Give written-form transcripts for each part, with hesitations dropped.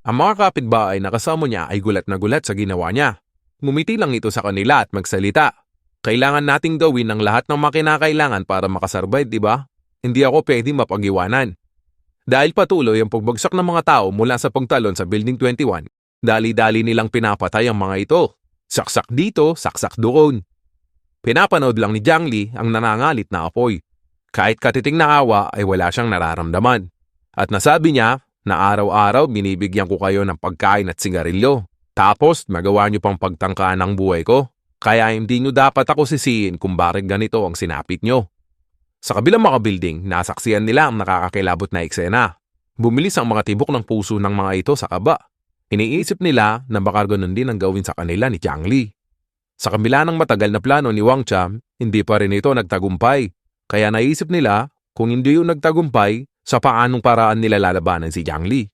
Ang mga kapitbahay na kasama niya ay gulat na gulat sa ginawa niya. Ngumiti lang ito sa kanila at magsalita. Kailangan nating gawin ang lahat ng mga kinakailangan para makasurvive, di ba? Hindi ako pwede mapag-iwanan. Dahil patuloy ang pagbagsak ng mga tao mula sa pagtalon sa Building 21, dali-dali nilang pinapatay ang mga ito. Saksak dito, saksak doon. Pinapanood lang ni Jiang Li ang nanangalit na apoy. Kahit katiting na awa ay wala siyang nararamdaman. At nasabi niya na araw-araw binibigyan ko kayo ng pagkain at sigarilyo. Tapos magawa niyo pang pagtangkaan ng buhay ko. Kaya hindi niyo dapat ako sisihin kung bakit ganito ang sinapit niyo. Sa kabilang mga building, nasaksiyan nila ang nakakakilabot na eksena. Bumilis ang mga tibok ng puso ng mga ito sa kaba. Iniisip nila na baka ganun din ang gawin sa kanila ni Jiang Li. Sa kabila ng matagal na plano ni Wang Cham, hindi pa rin ito nagtagumpay. Kaya naisip nila kung hindi yung nagtagumpay, sa paanong paraan nila lalabanan si Jiang Li.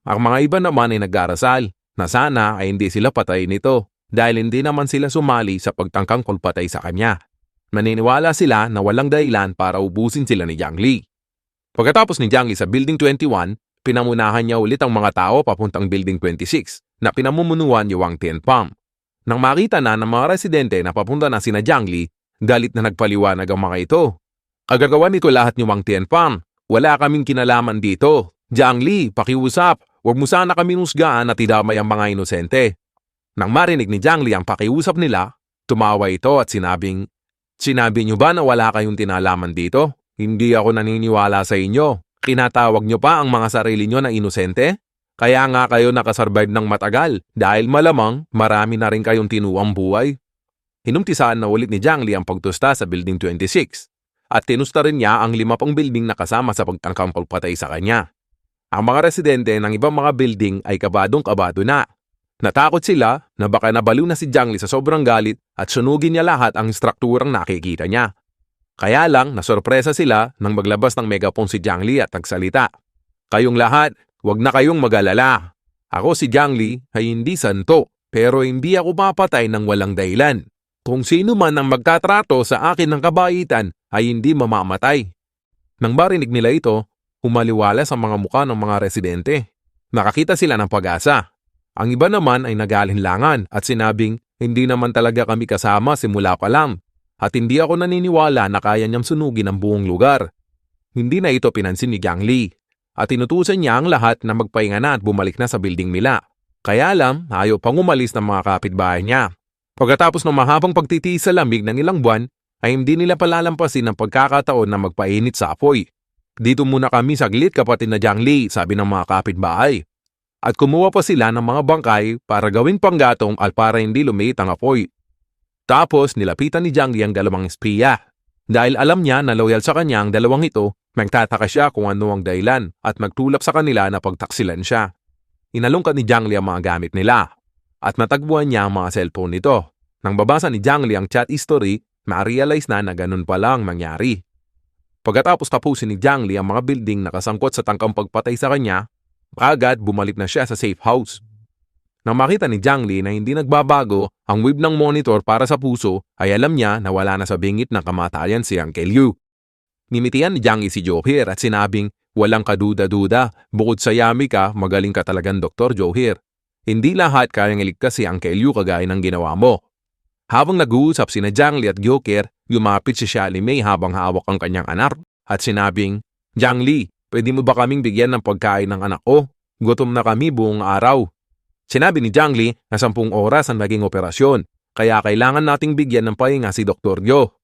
Ang mga iba naman ay nagdarasal na sana ay hindi sila patay nito dahil hindi naman sila sumali sa pagtangkang kulpatay sa kanya. Maniniwala sila na walang dahilan para ubusin sila ni Jiang Li. Pagkatapos ni Jiang Li sa Building 21, pinamunahan niya ulit ang mga tao papuntang Building 26 na pinamumunuan ni Wang Tianpeng. Nang makita na ng mga residente na papunta na sina Jiang Li, galit na nagpaliwanag ang mga ito. Agagawan nito lahat ni Wang Tianpeng. Wala kaming kinalaman dito. Jiang Li, pakiusap. Huwag mo sana kami husgaan at idamay ang mga inosente. Nang marinig ni Jiang Li ang pakiusap nila, tumawa ito at Sinabi niyo ba na wala kayong tinalaman dito? Hindi ako naniniwala sa inyo. Kinatawag niyo pa ang mga sarili niyo na inosente? Kaya nga kayo nakasurvive ng matagal dahil malamang marami na rin kayong tinuwang buhay. Hinumtisaan na ulit ni Jiang Li ang pagtusta sa Building 26 at tinusta rin niya ang 5 pang building na kasama sa pagtangkang pagpatay sa kanya. Ang mga residente ng ibang mga building ay kabadong-kabado na. Natakot sila na baka nabaliw na si Jiang Li sa sobrang galit at sunugin niya lahat ang strukturang nakikita niya. Kaya lang nasorpresa sila nang maglabas ng megaphone si Jiang Li at nagsalita. Kayong lahat, huwag na kayong mag-alala. Ako si Jiang Li ay hindi santo pero hindi ako mapatay ng walang dahilan. Kung sino man ang magtatrato sa akin ng kabaitan ay hindi mamamatay. Nang marinig nila ito, humaliwala sa mga mukha ng mga residente. Nakakita sila ng pag-asa. Ang iba naman ay nag-alinlangan at sinabing hindi naman talaga kami kasama simula pa lang at hindi ako naniniwala na kaya niyang sunugin ang buong lugar. Hindi na ito pinansin ni Jiang Li at inutusan niya ang lahat na magpahinga na at bumalik na sa building nila. Kaya lang, ayaw pang umalis ng mga kapitbahay niya. Pagkatapos ng mahabang pagtitiis sa lamig ng ilang buwan, ay hindi nila palalampasin ang pagkakataon na magpainit sa apoy. Dito muna kami saglit kapatid na Jiang Li, sabi ng mga kapitbahay. At kumuha pa sila ng mga bangkay para gawing panggatong at para hindi lumiit ang apoy. Tapos nilapitan ni Jiang Li ang 2 espiya. Dahil alam niya na loyal sa kanya ang 2 ito, magtataka siya kung ano ang dahilan at magtulap sa kanila na pagtaksilan siya. Inalungkat ni Jiang Li ang mga gamit nila at natagpuan niya ang mga cellphone nito. Nang babasa ni Jiang Li ang chat history, ma-realize na ganun pala ang mangyari. Pagkatapos tapusin ni Jiang Li ang mga building na kasangkot sa tangkang pagpatay sa kanya, agad bumalik na siya sa safe house. Nang makita ni Jiang Li na hindi nagbabago ang wave ng monitor para sa puso, ay alam niya na wala na sa bingit ng kamatayan si Uncle Liu. Nimitian ni Jiang Li si Johir at sinabing, walang kaduda-duda, bukod sa yami ka, magaling ka talagang Dr. Johir. Hindi lahat kayang iligtas si Uncle Liu kagaya ng ginawa mo. Habang nag-uusap sina Jiang Li at Johir, lumapit si Xia Limei habang hawak ang kanyang anak at sinabing, Jiang Li, pwede mo ba kaming bigyan ng pagkain ng anak ko? Gutom na kami buong araw. Sinabi ni Jiang Li na 10 oras ang naging operasyon, kaya kailangan nating bigyan ng pahinga si Dr. Yo.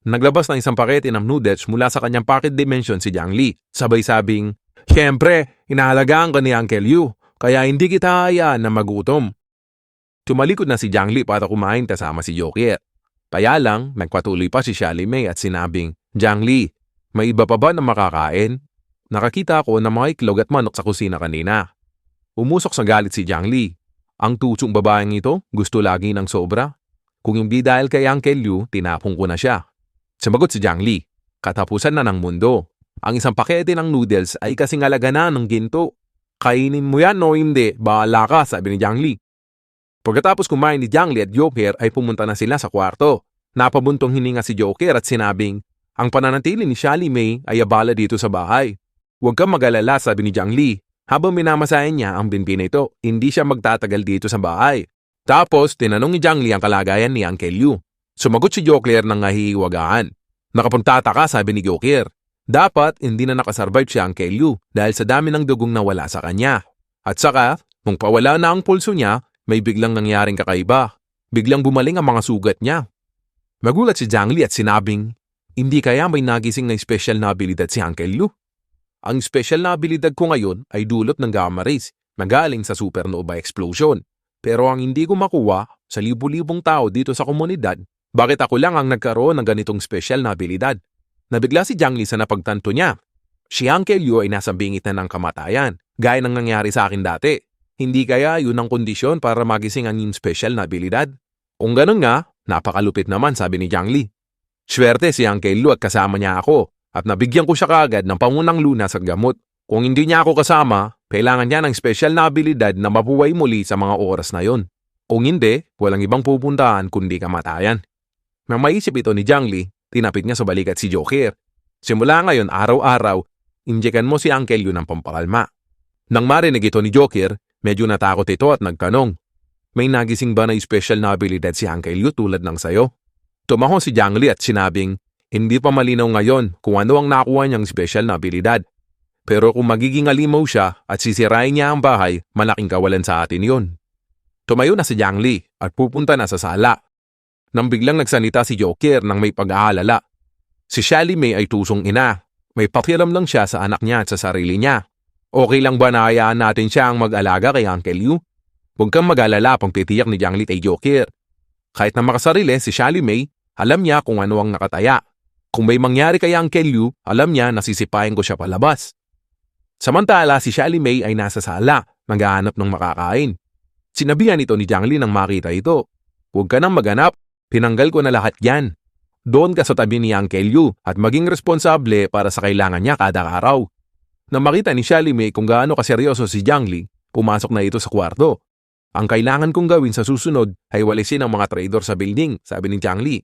Naglabas ng isang pakete ng noodles mula sa kanyang pocket dimension si Jiang Li. Sabay sabing, Siyempre, inahalagaan ka ni Uncle Yu, kaya hindi kita hayaan na magutom. Tumalikod na si Jiang Li para kumain kasama si Johir. Kaya lang, nagpatuloy pa si Xia Limei at sinabing, Jiang Li, may iba pa ba na makakain? Nakakita ako ng mga iklog at manok sa kusina kanina. Umusok sa galit si Jiang Li. Ang tutsong babaeng ito gusto lagi ng sobra. Kung hindi dahil kay Uncle Liu, tinapong ko na siya. Sumagot si Jiang Li, katapusan na ng mundo. Ang isang pakete ng noodles ay kasing halaga na ng ginto. Kainin mo yan o hindi, bahala ka, sabi ni Jiang Li. Pagkatapos kumain ni Jiang Li at Johir ay pumunta na sila sa kwarto. Napabuntong hininga si Johir at sinabing, ang pananatili ni Xia Limei ay abala dito sa bahay. Huwag kang mag-alala, sabi ni Jiang Li. Habang minamasahin niya ang binbi nito, hindi siya magtatagal dito sa bahay. Tapos, tinanong ni Jiang Li ang kalagayan ni Uncle Yu. Sumagot si Joker ng nahihiwagaan. Nakapagtataka, sabi ni Joker. Dapat, hindi na nakasurvive si Uncle Yu dahil sa dami ng dugong nawala sa kanya. At saka, nung pawala na ang pulso niya, may biglang nangyaring kakaiba. Biglang bumaling ang mga sugat niya. Magulat si Jiang Li at sinabing, hindi kaya may nagising na special na abilidad si Uncle Yu? Ang special na abilidad ko ngayon ay dulot ng gamma rays, magaling sa supernova explosion. Pero ang hindi ko makuha sa libu-libong tao dito sa komunidad, bakit ako lang ang nagkaroon ng ganitong special na abilidad? Nabigla si Jiang Li sa napagtanto niya. Si Uncle Yu ay nasa bingit na ng kamatayan, gaya ng nangyari sa akin dati. Hindi kaya yun ang kondisyon para magising ang yung special na abilidad? Kung ganun nga, napakalupit naman, sabi ni Jiang Li. Swerte si Uncle Yu at kasama niya ako at nabigyan ko siya kaagad ng pangunang lunas at gamot. Kung hindi niya ako kasama, kailangan niya ng special na abilidad na mabuhay muli sa mga oras na yon. Kung hindi, walang ibang pupuntahan kundi kamatayan. Nang maisip ito ni Jiang Li, tinapit niya sa balikat si Joker. Simula ngayon, araw-araw, injekan mo si Uncle Yu ng pampakalma. Nang marinig ito ni Joker, medyo natakot ito at nagtanong, may nagising ba na special na abilidad si Uncle Yu tulad ng sayo? Tumaho si Jiang Li at sinabing, hindi pa malinaw ngayon kung ano ang nakuha niyang special na abilidad. Pero kung magiging alimaw siya at sisirain niya ang bahay, malaking kawalan sa atin yon. Tumayo na si Jiang Li at pupunta na sa sala. Nang biglang nagsalita si Joker nang may pag-aalala. Si Sally May ay tusong ina. May pakialam lang siya sa anak niya at sa sarili niya. Okay lang ba na hayaan natin siya ang mag-alaga kay Uncle Yu? Huwag kang mag-alala, pangtitiyak ni Jiang Li kay Joker. Kahit na makasarili si Sally May, alam niya kung ano ang nakataya. Kung may mangyari kay Uncle Yu, alam niya na sisipain ko siya palabas. Samantala, si Sally May ay nasa sala, naghahanap ng makakain. Sinabihan ito ni Jiang Li nang makita ito. Huwag ka nang maghanap, pinanggal ko na lahat yan. Doon ka sa tabi ni Uncle Yu at maging responsable para sa kailangan niya kada araw. Nang makita ni Sally May kung gaano kaseryoso si Jiang Li, pumasok na ito sa kwarto. Ang kailangan kong gawin sa susunod ay walisin ang mga traidor sa building, sabi ni Jiang Li.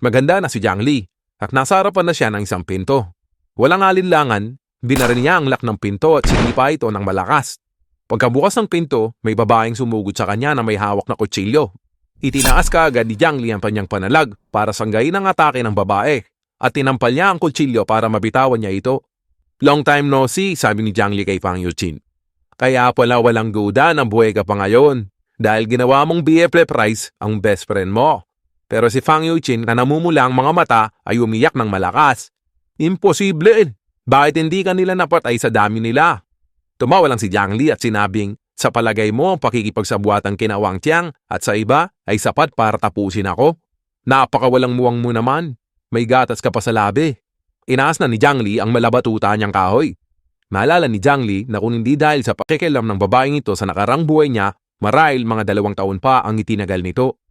Maganda na si Jiang Li at nasa harapan na siya ng isang pinto. Walang alinlangan, binara niya ang lock ng pinto at sinipa ito ng malakas. Pagkabukas ng pinto, may babaeng sumugod sa kanya na may hawak na kutsilyo. Itinaas kaagad ni Jiang Li ang kanyang panalag para sanggain ang atake ng babae at tinampal niya ang kutsilyo para mabitawan niya ito. Long time no see, sabi ni Jiang Li kay Fang Yuqin. Kaya pala walang duda ng buhay ka pa ngayon dahil ginawa mong BFF Price ang best friend mo. Pero si Fang Yuqin na namumula ang mga mata ay umiyak ng malakas. Imposible! Bakit hindi ka nila napatay sa dami nila? Tumawa lang si Jiang Li at sinabing, sa palagay mo ang pakikipagsabuatan kina Wang Tiang at sa iba ay sapat para tapusin ako? Napakawalang muwang mo naman. May gatas ka pa sa labi. Inaas na ni Jiang Li ang malabatuta niyang kahoy. Maalala ni Jiang Li na kung hindi dahil sa pakikialam ng babaeng ito sa nakarang buhay niya, marahil mga 2 taon pa ang itinagal nito.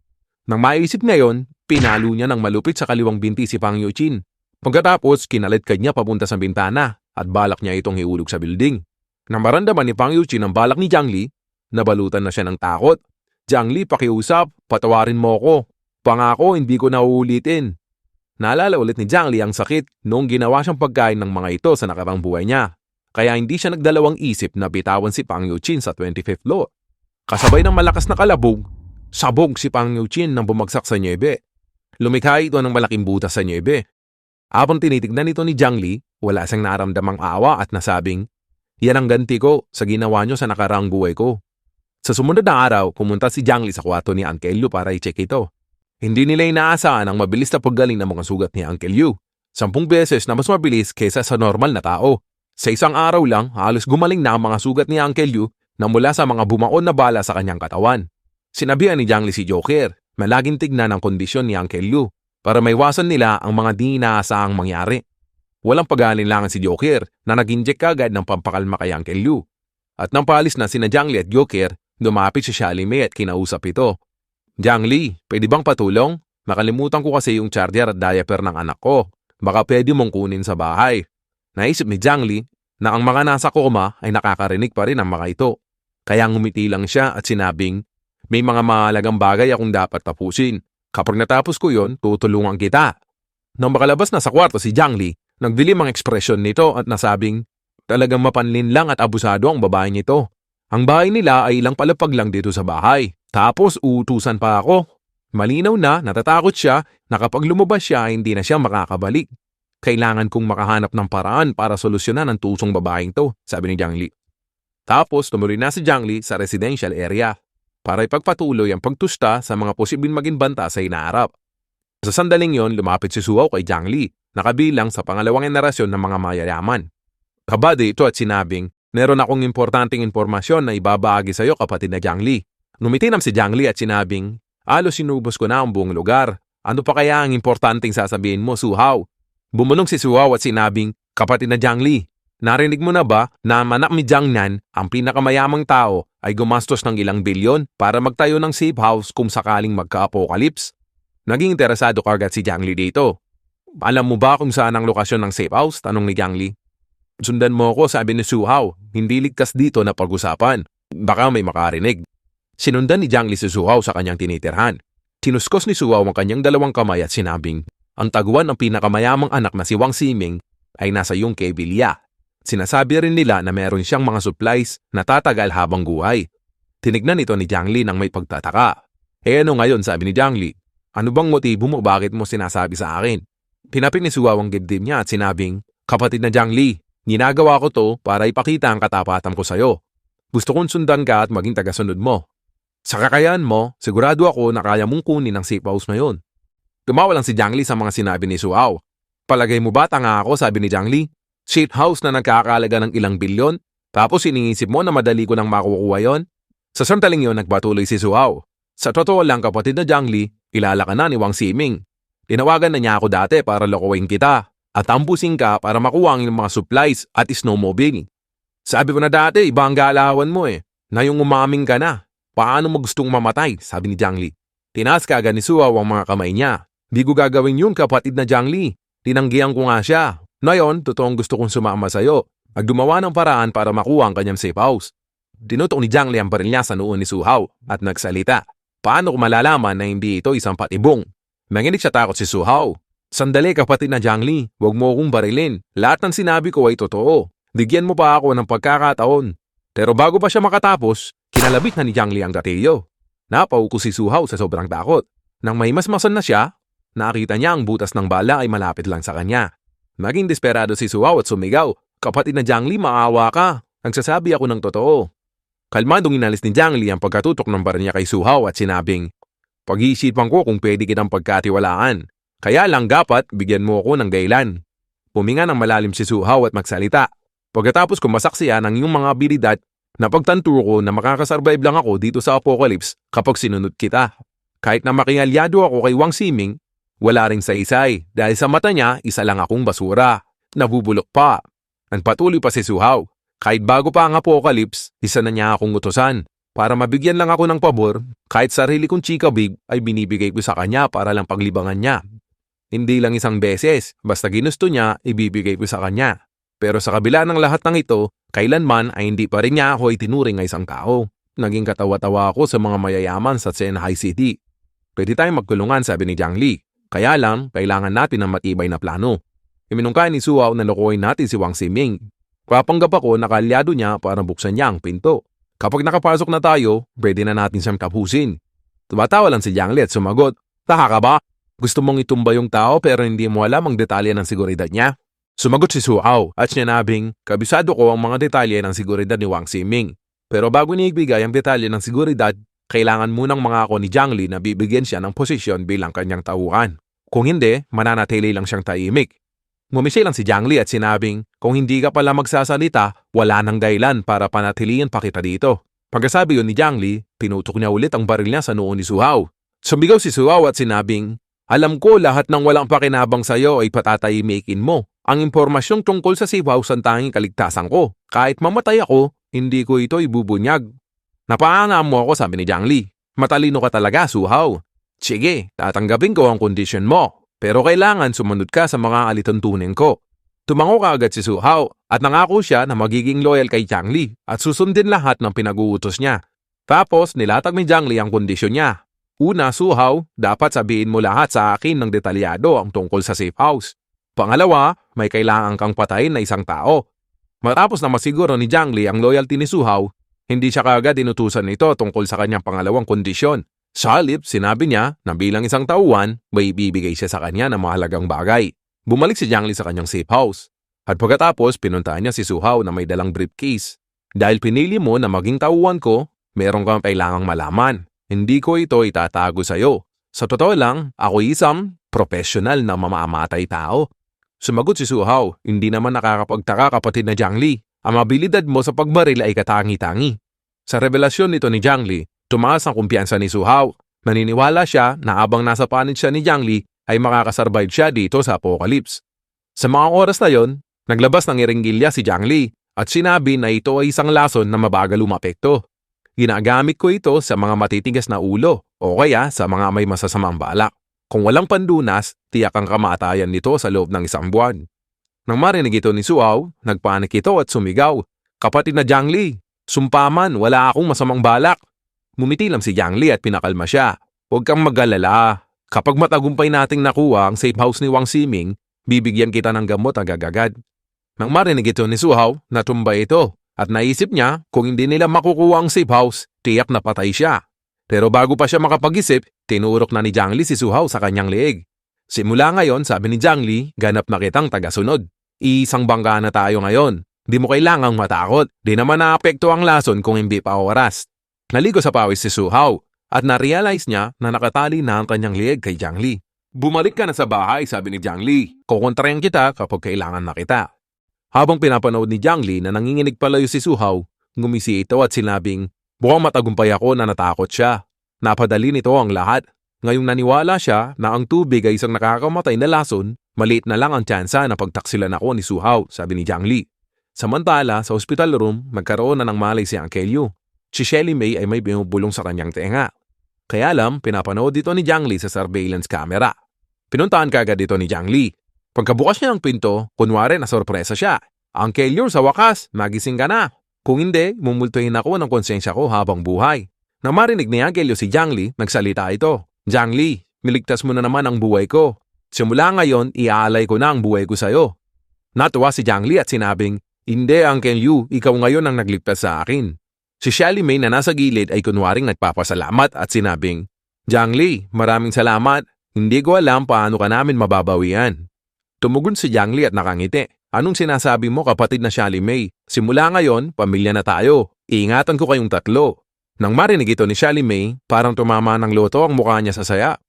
Nang maisip ngayon, pinalo niya ng malupit sa kaliwang binti si Fang Yuqin. Pagkatapos, kinalitkad niya papunta sa bintana at balak niya itong hiulog sa building. Nang maramdaman ni Fang Yuqin ang balak ni Jiang Li, nabalutan na siya ng takot. Jiang Li, pakiusap, patawarin mo ko. Pangako, hindi ko na uulitin. Naalala ulit ni Jiang Li ang sakit noong ginawa siyang pagkain ng mga ito sa nakarang buhay niya. Kaya hindi siya nagdalawang isip na bitawan si Fang Yuqin sa 25th floor. Kasabay ng malakas na kalabog, sabog si Fang Yuqin nang bumagsak sa nyebe. Lumikha ito ng malaking butas sa nyebe. Habang tinitignan ito ni Jiang Li, wala siyang naramdamang awa at nasabing, yan ang ganti ko sa ginawa niyo sa nakaraang buhay ko. Sa sumunod na araw, pumunta si Jiang Li sa kwarto ni Uncle Yu para i-check ito. Hindi nila inaasahan ang mabilis na paggaling ng mga sugat ni Uncle Yu. 10 beses na mas mabilis kaysa sa normal na tao. Sa isang araw lang, halos gumaling na ang mga sugat ni Uncle Yu na mula sa mga bumaon na bala sa kanyang katawan. Sinabihan ni Jiang Li si Joker na laging tignan ang kondisyon ni Uncle Yu para maiwasan nila ang mga di inaasahang mangyari. Walang pag-aalinlangan si Joker na nag-inject kagad ng pampakalma kay Uncle Yu. At nang paalis na sina Jiang Li at Joker, lumapit si Sally May at kinausap ito. Jiang Li, pwede bang patulong? Nakalimutan ko kasi yung charger at diaper ng anak ko. Baka pwede mong kunin sa bahay. Naisip ni Jiang Li na ang mga nasa koma ay nakakarinig pa rin ang mga ito. Kaya ngumiti lang siya at sinabing, may mga mahalagang bagay akong dapat tapusin. Kapag natapos ko yon, tutulungan kita. Nang makalabas na sa kwarto si Jiang Li, nagdilim ang ekspresyon nito at nasabing, Talagang mapanlin lang at abusado ang babae nito. Ang bahay nila ay ilang palapag lang dito sa bahay. Tapos uutusan pa ako. Malinaw na natatakot siya na kapag lumabas siya hindi na siya makakabalik. Kailangan kong makahanap ng paraan para solusyonan ang tusong babaeng to, sabi ni Jiang Li. Tapos tumuloy na si Jiang Li sa residential area para ipagpatuloy ang pagtusta sa mga posibleng maging banta sa inaarap. Sa sandaling yon, lumapit si Suhaw kay Jiang Li, nakabilang sa pangalawang henerasyon ng mga mayayaman. Kabady ito at sinabing, meron akong importanteng impormasyon na ibabahagi sa iyo kapatid na Jiang Li. Numitinam si Jiang Li at sinabing, alos sinubos ko na ang buong lugar. Ano pa kaya ang importanteng sasabihin mo, Suhaw? Bumulong si Suhaw at sinabing, kapatid na Jiang Li, narinig mo na ba na manak ni Jiang Nan, ang pinakamayamang tao, ay gumastos ng ilang bilyon para magtayo ng safe house kung sakaling magka-apocalypse? Naging interesado kagad si Jiang Li dito. Alam mo ba kung saan ang lokasyon ng safe house? Tanong ni Jiang Li. Sundan mo ko, sabi ni Suhaw. Hindi ligtas dito na pag-usapan. Baka may makarinig. Sinundan ni Jiang Li si Suhaw sa kanyang tinitirhan. Tinuskos ni Suhaw ang kanyang dalawang kamay at sinabing, ang taguan ng pinakamayamang anak na si Wang Ximing ay nasa Yongke Villa. Sinasabi rin nila na meron siyang mga supplies na tatagal habang buhay. Tinignan ito ni Jiang Li nang may pagtataka. Ano ngayon, sabi ni Jiang Li? Ano bang motibo mo, bakit mo sinasabi sa akin? Pinapik ni Suhaw ang dibdib niya at sinabing, kapatid na Jiang Li, ginagawa ko to para ipakita ang katapatan ko sa'yo. Gusto kong sundan ka at maging tagasunod mo. Sa kakayahan mo, sigurado ako na kaya mong kunin ang safe house na yun. Tumawa lang si Jiang Li sa mga sinabi ni Suhaw. Palagay mo ba tanga ako, sabi ni Jiang Li? Safe house na nagkakalaga ng ilang bilyon? Tapos iniisip mo na madali ko nang makukuha yon? Sa sandaling yon, nagpatuloy si Suhaw. Sa totoo lang, kapatid na Jiang Li, kilala ka na ni Wang Ximing. Tinawagan na niya ako dati para lokohin kita at ambusin ka para makuha ang mga supplies at snowmobile. Sabi ko na dati, iba ang galawan mo na yung umaming ka na. Paano mo gustong mamatay? Sabi ni Jiang Li. Tinaas kaagad ni Suhaw ang mga kamay niya. Di ko gagawin yun, kapatid na Jiang Li. Tinanggihan ko nga siya. Ngayon, totoong gusto kong sumama sa'yo. At gumawa ng paraan para makuha ang kanyang safe house. Dinutok ni Jiang Li ang baril niya sa noo ni Suhaw at nagsalita. Paano ko malalaman na hindi ito isang patibong? Nanginig siya takot si Suhaw. Sandali, kapatid na Jiang Li, huwag mo akong barilin. Lahat ng sinabi ko ay totoo. Bigyan mo pa ako ng pagkakataon. Pero bago pa siya makatapos, kinalabit na ni Jiang Li ang gatilyo. Napauko si Suhaw sa sobrang takot. Nang may masmasan na siya, nakita niya ang butas ng bala ay malapit lang sa kanya. Naging desperado si Suhaw at sumigaw, kapatid na Jiang Li, maawa ka. Nagsasabi ako ng totoo. Kalmadong inalis ni Jiang Li ang pagkatutok ng baril niya kay Suhaw at sinabing, pag-iisipan ko kung pwede kitang pagkatiwalaan. Kaya lang dapat bigyan mo ako ng dahilan. Puminga ng malalim si Suhaw at magsalita. Pagkatapos kumasaksiyan ang iyong mga abilidad, napagtanto ko na makakasurvive lang ako dito sa apocalypse kapag sinunod kita. Kahit na makialyado ako kay Wang Ximing, wala ring saysay dahil sa mata niya isa lang akong basura. Nabubulok pa. Nagpatuloy pa si Suhaw. Kahit bago pa ang apocalypse, isa na niya akong utusan. Para mabigyan lang ako ng pabor, kahit sarili kong chika big ay binibigay ko sa kanya para lang paglibangan niya. Hindi lang isang beses, basta ginusto niya, ibibigay ko sa kanya. Pero sa kabila ng lahat ng ito, kailanman ay hindi pa rin niya ako itinuring na isang tao. Naging katawa-tawa ako sa mga mayayaman sa Shanghai City. Pwede tayong magkulungan, sabi ni Jiang Li. Kaya lang, kailangan natin ng matibay na plano. Iminungkain ni Suhaw na lokohin natin si Wang Ximing. Papanggap ako na kaalyado niya para buksan niya ang pinto. Kapag nakapasok na tayo, pwede na natin siyang tapusin. Tumatawa lang si Jiang Li at sumagot, taha ka ba? Gusto mong itumba yung tao pero hindi mo alam ang detalye ng seguridad niya? Sumagot si Suhaw at sinabing, kabisado ko ang mga detalye ng seguridad ni Wang Ximing. Pero bago niya ibigay ang detalye ng seguridad, kailangan munang mangako ni Jiang Li na bibigyan siya ng posisyon bilang kanyang tauhan. Kung hindi, mananatili lang siyang tahimik. Ngumisi lang si Jiang Li at sinabing, kung hindi ka pala magsasalita, wala nang dahilan para panatiliin pa kita dito. Pagkasabi yun ni Jiang Li, pinutok niya ulit ang baril niya sa noo ni Suhaw. Sumigaw si Suhaw at sinabing, alam ko lahat ng walang pakinabang sa'yo ay patatahimikin mo. Ang impormasyong tungkol sa safe house ang tanging kaligtasan ko. Kahit mamatay ako, hindi ko ito ibubunyag. Napaanam mo ako, sabi ni Jiang Li. Matalino ka talaga, Suhaw. Sige, tatanggapin ko ang kondisyon mo. Pero kailangan sumunod ka sa mga alituntunin ko. Tumango ka agad si Suhaw at nangako siya na magiging loyal kay Jiang Li at susundin lahat ng pinag-uutos niya. Tapos nilatag ni Jiang Li ang kondisyon niya. Una, Suhaw, dapat sabihin mo lahat sa akin ng detalyado ang tungkol sa safe house. Pangalawa, may kailangan kang patayin na isang tao. Matapos na masiguro ni Jiang Li ang loyalty ni Su Hao, hindi siya kaagad inutusan nito tungkol sa kanyang pangalawang kondisyon. Sa halip, sinabi niya na bilang isang tauhan, may ibibigay siya sa kanya ng mahalagang bagay. Bumalik si Jiang Li sa kanyang safe house. At pagkatapos, pinuntahan niya si Su Hao na may dalang briefcase. Dahil pinili mo na maging tauhan ko, meron kang kailangang malaman. Hindi ko ito itatago sa'yo. Sa totoo lang, ako isang professional na mamamatay tao. Sumagot si Su Hao, hindi naman nakakapagtaka kapatid na Jiang Li. Ang abilidad mo sa pagbaril ay katangi-tangi. Sa revelasyon nito ni Jiang Li, tumaas ang kumpiyansa ni Su Hao. Naniniwala siya na habang nasa panid siya ni Jiang Li ay makakasurvive siya dito sa apocalypse. Sa mga oras na yon, naglabas ng iringgilya si Jiang Li at sinabi na ito ay isang lason na mabagal umapekto. Ginagamit ko ito sa mga matitigas na ulo o kaya sa mga may masasamang balak. Kung walang pandunas, tiyak ang kamatayan nito sa loob ng isang buwan. Nang marinig ito ni Su Hao, nagpanik ito at sumigaw. Kapatid na Jiang Li, sumpaman, wala akong masamang balak. Mumiti lang si Jiang Li at pinakalma siya. Huwag kang mag-alala. Kapag matagumpay nating nakuha ang safe house ni Wang Ximing, bibigyan kita ng gamot agad-agad. Nang marinig ito ni Su Hao, natumbay ito at naisip niya kung hindi nila makukuha ang safe house, tiyak na patay siya. Pero bago pa siya makapag-isip, tinurok na ni Jiang Li si Su Hao sa kanyang leeg. Simula ngayon, sabi ni Jiang Li, ganap na kitang tagasunod. Isang bangga na tayo ngayon. Di mo kailangang matakot. Di naman naapekto ang lason kung hindi pa oras. Naligo sa pawis si Su Hao at na-realize niya na nakatali na ang kanyang leeg kay Jiang Li. Bumalik ka na sa bahay, sabi ni Jiang Li. Kukontrayan kita kapag kailangan na kita. Habang pinapanood ni Jiang Li na nanginginig palayo si Su Hao, ngumisi ito at sinabing, "Mukhang matagumpay ako na natakot siya." Napadali nito ang lahat. Ngayong naniwala siya na ang tubig ay isang nakakamatay na lason, maliit na lang ang tsansa na pagtaksilan ako ni Su Hao, sabi ni Jiang Li. Samantala, sa hospital room, magkaroon na ng malay si Uncle Yu. Si Shelly May ay may binubulong sa kanyang tenga. Kaya alam, pinapanood dito ni Jiang Li sa surveillance camera. Pinuntahan kaagad dito ni Jiang Li. Pagkabukas niya ng pinto, kunwari na sorpresa siya. Uncle Yu, sa wakas, magising ka na. Kung hindi, mumultuhin ako ng konsensya ko habang buhay. Nang marinig ni Uncle Yu si Jiang Li, nagsalita ito. Jiang Li, miligtas mo na naman ang buhay ko. Simula ngayon, iaalay ko na ang buhay ko sa'yo. Natuwa si Jiang Li at sinabing, "Hindi, Uncle Yu, ikaw ngayon ang nagligtas sa akin." Si Shelly May na nasa gilid ay kunwaring nagpapasalamat at sinabing, "Jiang Li, maraming salamat. Hindi ko alam paano ka namin mababawian." Tumugon si Jiang Li at nakangiti. "Anong sinasabi mo, kapatid na Shelly May? Simula ngayon, pamilya na tayo. Iingatan ko kayong tatlo." Nang marinig ito ni Shelly May, parang tumama ng loto ang mukha niya sa saya.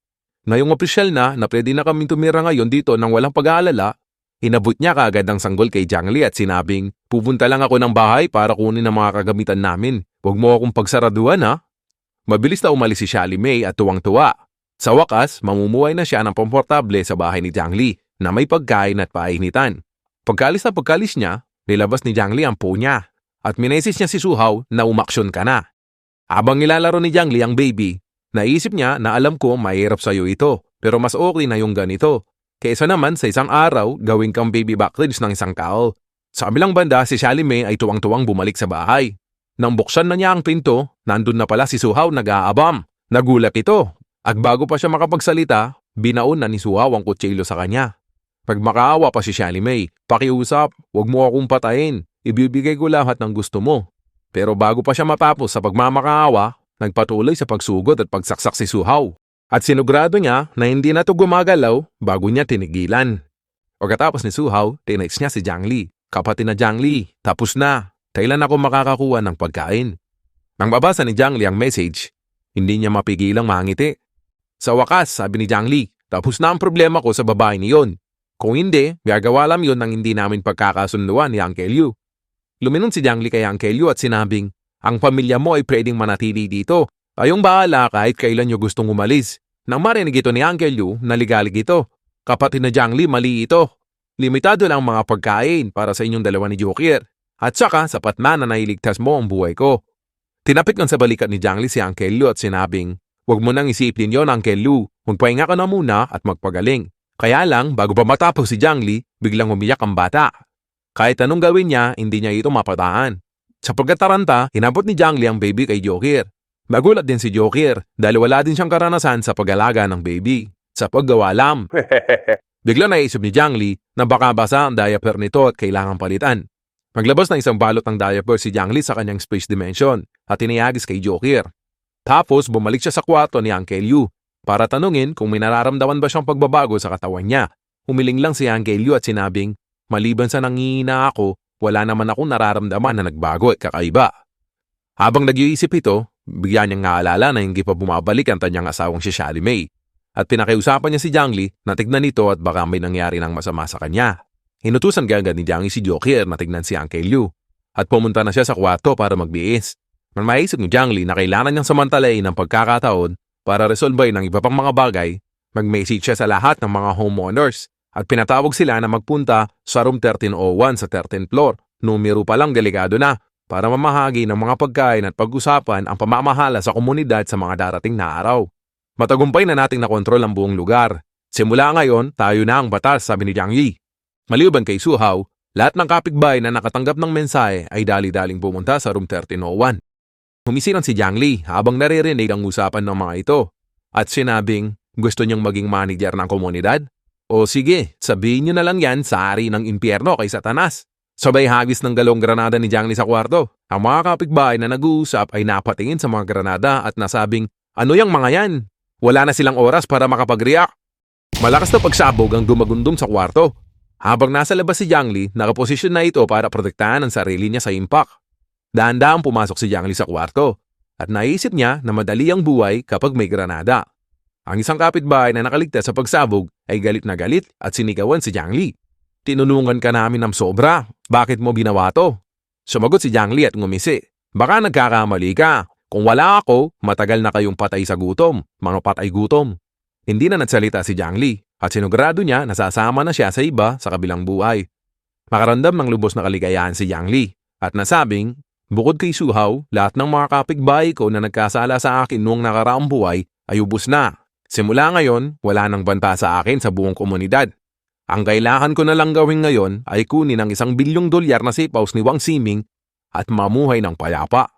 Ngayong opisyal na pwede na kaming tumira ngayon dito nang walang pag-aalala, inabot niya kaagad ang sanggol kay Jiang Li at sinabing, "Pupunta lang ako ng bahay para kunin ang mga kagamitan namin. Huwag mo akong pagsaraduhan, ha?" Mabilis na umalis si Shelly May at tuwang-tuwa. Sa wakas, mamumuhay na siya ng komportable sa bahay ni Jiang Li na may pagkain at painitan. Pagkalis niya, nilabas ni Jiang Li ang po niya at minesis niya si Su Hao na umaksyon ka na. Habang nilalaro ni Jiang Li ang baby, naisip niya na alam ko mahirap sa'yo ito, pero mas okay na yung ganito. Kaysa naman sa isang araw, gawin kang baby back ribs ng isang tao. Sa kabilang banda, si Shelly May ay tuwang-tuwang bumalik sa bahay. Nang buksan na niya ang pinto, nandun na pala si Su Hao nag-aabam. Nagulat ito. At bago pa siya makapagsalita, binaon na ni Su Hao ang kutsilyo sa kanya. Pagmakaawa pa si Shelly May, "Pakiusap, huwag mo akong patayin. Ibibigay ko lahat ng gusto mo." Pero bago pa siya matapos sa pagmamakaawa, nagpatuloy sa pagsugod at pagsaksak si Su Hao. At sinugurado niya na hindi na ito gumagalaw bago niya tinigilan. Pagkatapos ni Su Hao, tinext niya si Jiang Li. "Kapatid na Jiang Li, tapos na. Kailan ako makakakuha ng pagkain?" Nang mabasa ni Jiang Li ang message, hindi niya mapigilang mangiti. Sa wakas, sabi ni Jiang Li, "Tapos na ang problema ko sa babae niyon. Kung hindi, gagawa lang yun ng hindi namin pagkakasunduan ni Uncle Yu." Lumingon si Jiang Li kay Uncle Yu at sinabing, "Ang pamilya mo ay pwedeng manatili dito. Kayong bahala kahit kailan nyo gustong umalis." Nang marinig ito ni Uncle Yu, naligalig ito. "Kapatid na Jiang Li, mali ito. Limitado lang mga pagkain para sa inyong dalawa ni Joker. At saka, sapat na nailigtas mo ang buhay ko." Tinapik ng sa balikat ni Jiang Li si Uncle Yu at sinabing, "Huwag mo nang isipin yon, Uncle Yu. Magpahinga ka na muna at magpagaling." Kaya lang, bago pa matapos si Jiang Li, biglang umiyak ang bata. Kahit anong gawin niya, hindi niya ito mapataan. Sa pagkataranta, hinabot ni Jiang Li ang baby kay Joker. Magulat din si Joker dahil wala din siyang karanasan sa pag-alaga ng baby. Sa paggawa lam. Bigla naisip ni Jiang Li na baka basa ang diaper nito at kailangang palitan. Maglabas ng isang balot ng diaper si Jiang Li sa kanyang space dimension at tiniyagis kay Joker. Tapos bumalik siya sa kwarto ni Uncle Yu para tanungin kung may nararamdaman ba siyang pagbabago sa katawan niya. Humiling lang si Uncle Yu at sinabing, maliban sa nangihina ako, wala naman akong nararamdaman na nagbago at kakaiba. Habang nag-iisip ito, bigyan niyang naalala na hindi pa bumabalik ang kanyang asawang si Sally May. At pinakiusapan niya si Jiang Li na tignan ito at baka may nangyari ng masama sa kanya. Hinutusan agad ni Jiang Li si Joker na tignan si Uncle Yu at pumunta na siya sa kwarto para magbiis. Nang maisip ni Jiang Li na kailangan niyang samantalain ng pagkakataon para resolbay ng iba pang mga bagay, mag-message siya sa lahat ng mga homeowners at pinatawag sila na magpunta sa room 1301 sa 13th floor. Numero pa lang delikado na para mamahagi ng mga pagkain at pag-usapan ang pamamahala sa komunidad sa mga darating na araw. Matagumpay na nating nakontrol ang buong lugar. Simula ngayon, tayo na ang batas, sabi ni Jiang Li. Maliban kay Su Hao, lahat ng kapitbahay na nakatanggap ng mensahe ay dali-daling pumunta sa room 1301. Humisiran si Jiang Li habang naririnig ang usapan ng mga ito at sinabing gusto niyang maging manager ng komunidad. O sige, sabihin niyo na lang yan sa ari ng impyerno kay Satanas. Sabay hagis ng galong granada ni Jiang Li sa kwarto. Ang mga kapitbahay na nag-uusap ay napatingin sa mga granada at nasabing, ano yang mga yan? Wala na silang oras para makapag-react. Malakas na pagsabog ang gumagundong sa kwarto. Habang nasa labas si Jiang Li, nakaposisyon na ito para protektahan ang sarili niya sa impact. Dahan-dahang pumasok si Jiang Li sa kwarto at naisip niya na madali ang buhay kapag may granada. Ang isang kapitbahay na nakaligtas sa pagsabog ay galit na galit at sinigawan si Jiang Li. Tinulungan ka namin ng sobra. Bakit mo ginawa to? Sumagot si Jiang Li at ngumisi. Baka nagkakamali ka. Kung wala ako, matagal na kayong patay sa gutom. Mga patay gutom. Hindi na nagsalita si Jiang Li at sinugurado niya na sasama na siya sa iba sa kabilang buhay. Makaramdam ng lubos na kaligayahan si Jiang Li at nasabing, bukod kay Su Hao, lahat ng mga kapitbahay ko na nagkasala sa akin noong nakaraang buhay ay ubos na. Simula ngayon, wala nang banta sa akin sa buong komunidad. Ang kailangan ko na lang gawin ngayon ay kunin ang $1 bilyong na safe house ni Wang Ximing at mamuhay ng payapa.